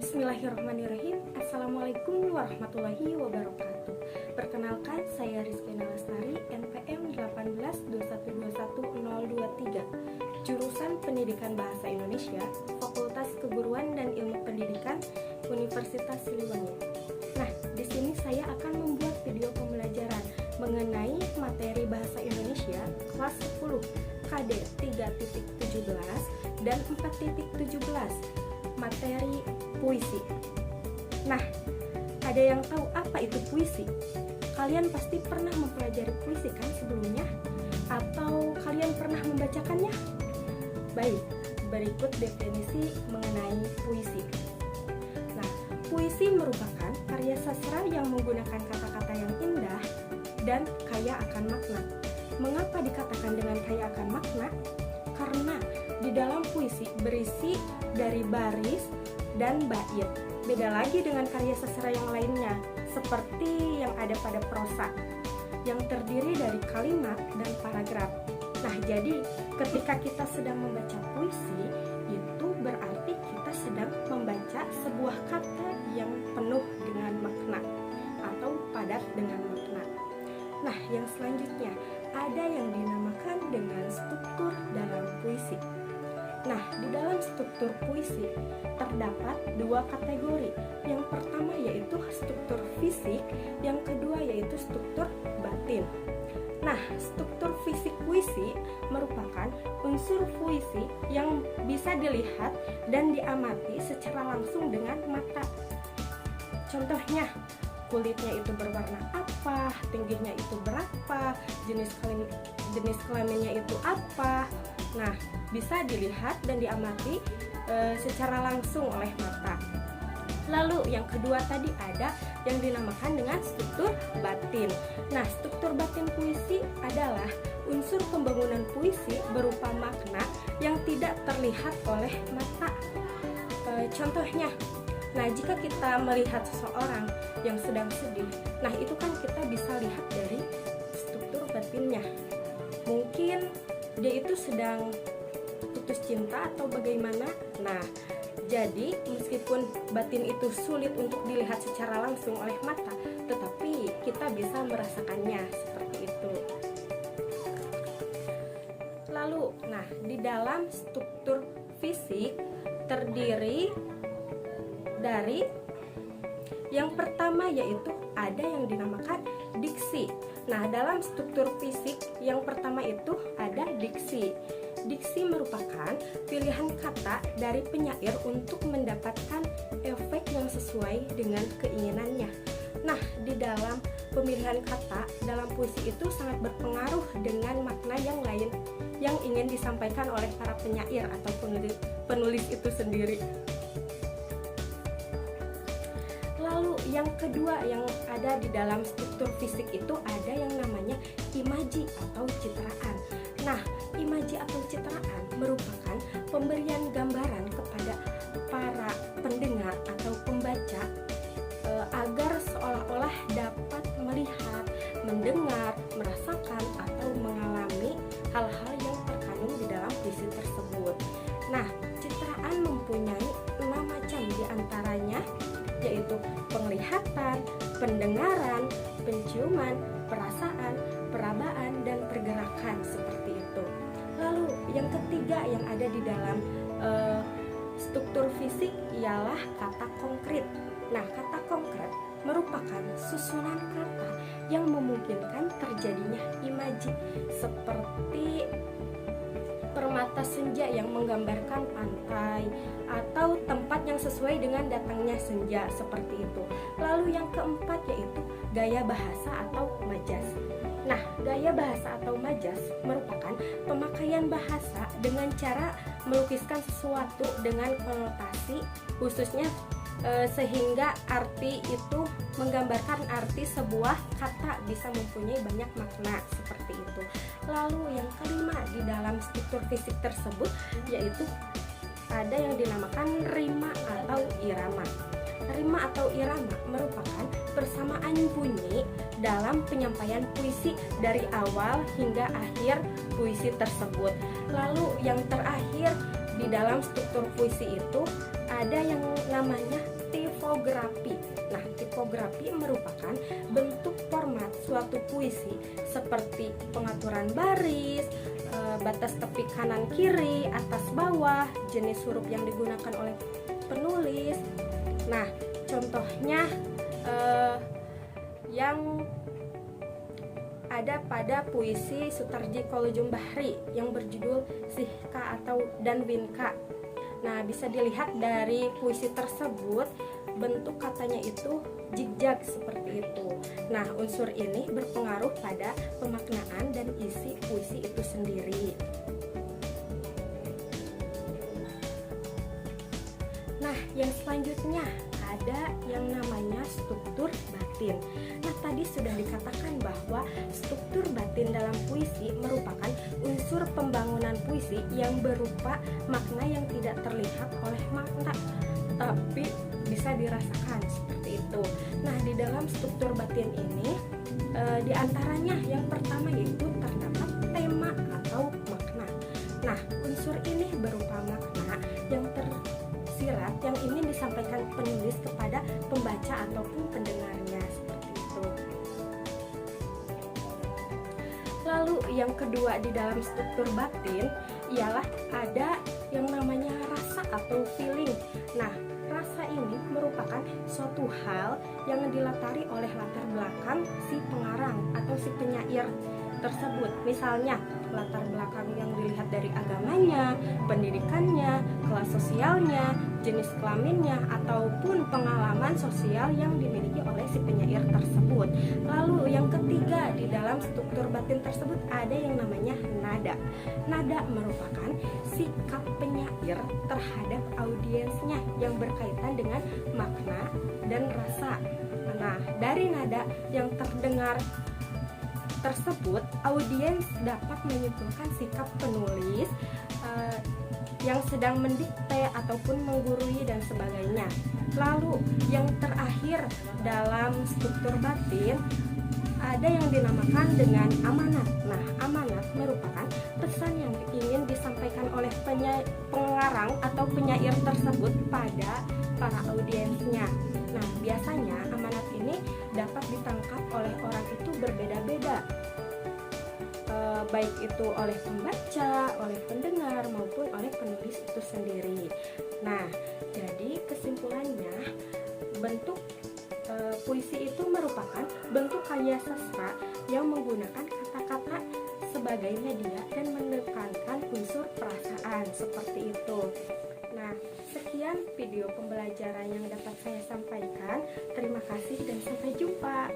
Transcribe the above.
Bismillahirrahmanirrahim. Assalamualaikum warahmatullahi wabarakatuh. Perkenalkan, saya Rizkyana Lestari, NPM 182121023, jurusan Pendidikan Bahasa Indonesia, Fakultas Keguruan dan Ilmu Pendidikan, Universitas Siliwangi. Nah, di sini saya akan membuat video pembelajaran mengenai materi Bahasa Indonesia kelas 10 KD 3.17 dan 4.17, materi puisi. Nah, ada yang tahu apa itu puisi? Kalian pasti pernah mempelajari puisi kan sebelumnya? Atau kalian pernah membacakannya? Baik, berikut definisi mengenai puisi. Nah, puisi merupakan karya sastra yang menggunakan kata-kata yang indah dan kaya akan makna. Mengapa dikatakan dengan kaya akan makna? Karena di dalam puisi berisi dari baris dan bait. Beda lagi dengan karya sastra yang lainnya, seperti yang ada pada prosa, yang terdiri dari kalimat dan paragraf. Nah, jadi ketika kita sedang membaca puisi, itu berarti kita sedang membaca sebuah kata yang penuh dengan makna atau padat dengan makna. Nah, yang selanjutnya ada yang dinamakan dengan struktur dalam puisi. Nah, di dalam struktur puisi terdapat dua kategori. Yang pertama yaitu struktur fisik, yang kedua yaitu struktur batin. Nah, struktur fisik puisi merupakan unsur puisi yang bisa dilihat dan diamati secara langsung dengan mata. Contohnya, kulitnya itu berwarna apa, tingginya itu berapa, jenis kelaminnya itu apa. Nah, bisa dilihat dan diamati secara langsung oleh mata. Lalu yang kedua tadi ada yang dinamakan dengan struktur batin. Nah, struktur batin puisi adalah unsur pembangunan puisi berupa makna yang tidak terlihat oleh mata. Contohnya, nah jika kita melihat seseorang yang sedang sedih, nah itu kan kita bisa lihat dari struktur batinnya. Mungkin dia itu sedang putus cinta atau bagaimana. Nah, jadi meskipun batin itu sulit untuk dilihat secara langsung oleh mata, tetapi kita bisa merasakannya seperti itu. Lalu, nah di dalam struktur fisik terdiri dari yang pertama yaitu ada yang dinamakan diksi. Nah, dalam struktur fisik yang pertama itu ada diksi. Diksi merupakan pilihan kata dari penyair untuk mendapatkan efek yang sesuai dengan keinginannya. Nah, di dalam pemilihan kata dalam puisi itu sangat berpengaruh dengan makna yang lain yang ingin disampaikan oleh para penyair atau penulis itu sendiri. Lalu yang kedua yang ada di dalam struktur fisik itu ada yang namanya imaji atau citraan. Nah, imaji atau citraan merupakan pemberian gambaran kepada para pendengar atau pembaca agar seolah-olah dapat melihat, mendengar, merasakan atau mengalami hal-hal yang terkandung di dalam puisi tersebut. Nah, citraan mempunyai 6 macam diantaranya, yaitu penglihatan, pendengaran, penciuman, perasaan, perabaan, dan pergerakan seperti itu. Lalu yang ketiga yang ada di dalam struktur fisik ialah kata konkret. Nah, kata konkret merupakan susunan kata yang memungkinkan terjadinya imaji seperti permata senja yang menggambarkan pantai atau tempat yang sesuai dengan datangnya senja seperti itu. Lalu yang keempat yaitu gaya bahasa atau majas. Nah, gaya bahasa atau majas merupakan pemakaian bahasa dengan cara melukiskan sesuatu dengan konotasi khususnya sehingga arti itu menggambarkan arti sebuah kata bisa mempunyai banyak makna seperti itu. Lalu yang kelima di dalam struktur fisik tersebut yaitu ada yang dinamakan rima atau irama. Rima atau irama merupakan persamaan bunyi dalam penyampaian puisi dari awal hingga akhir puisi tersebut. Lalu yang terakhir di dalam struktur puisi itu ada yang namanya tipografi. Nah, tipografi merupakan bentuk format suatu puisi seperti pengaturan baris, batas tepi kanan kiri, atas bawah, jenis huruf yang digunakan oleh penulis. Nah, contohnya yang ada pada puisi Sutarji Kolujum Bahri yang berjudul Sihka dan Winka. Nah, bisa dilihat dari puisi tersebut bentuk katanya itu zigzag seperti itu. Nah, unsur ini berpengaruh pada pemaknaan dan isi puisi itu sendiri. Nah, yang selanjutnya ada yang namanya struktur batin. Nah, tadi sudah dikatakan bahwa struktur batin dalam puisi merupakan unsur pembangunan puisi yang berupa makna yang tidak terlihat oleh mata, tapi bisa dirasakan seperti itu. Nah, di dalam struktur batin ini, di antaranya yang pertama yaitu terdapat tema atau makna. Nah, unsur ini berupa makna yang tersirat yang ingin disampaikan penulis kepada pembaca ataupun pendengarnya seperti itu. Lalu yang kedua di dalam struktur batin ialah ada yang namanya rasa atau feeling. Nah, rasa ini merupakan suatu hal yang dilatari oleh latar belakang si pengarang atau si penyair tersebut. Misalnya, latar belakang yang dilihat dari agamanya, pendidikannya, kelas sosialnya, jenis kelaminnya, ataupun pengalaman sosial yang dimiliki oleh si penyair tersebut. Lalu yang ketiga di dalam struktur batin tersebut ada yang namanya nada. Nada merupakan sikap penyair terhadap audiensnya yang berkaitan dengan makna dan rasa. Nah, dari nada yang terdengar tersebut, audiens dapat menyimpulkan sikap penulis yang sedang mendikte ataupun menggurui dan sebagainya. Lalu yang terakhir dalam struktur batin ada yang dinamakan dengan amanat. Nah, amanat merupakan pesan yang ingin disampaikan oleh pengarang atau penyair tersebut pada para audiensnya. Nah, biasanya amanat ini dapat ditangkap oleh orang itu berbeda-beda, baik itu oleh pembaca, oleh pendengar, maupun oleh penulis itu sendiri. Nah, jadi kesimpulannya, bentuk puisi itu merupakan bentuk karya sastra yang menggunakan kata-kata sebagai media dan menekankan unsur perasaan seperti itu. Nah, sekian video pembelajaran yang dapat saya sampaikan. Terima kasih dan sampai jumpa.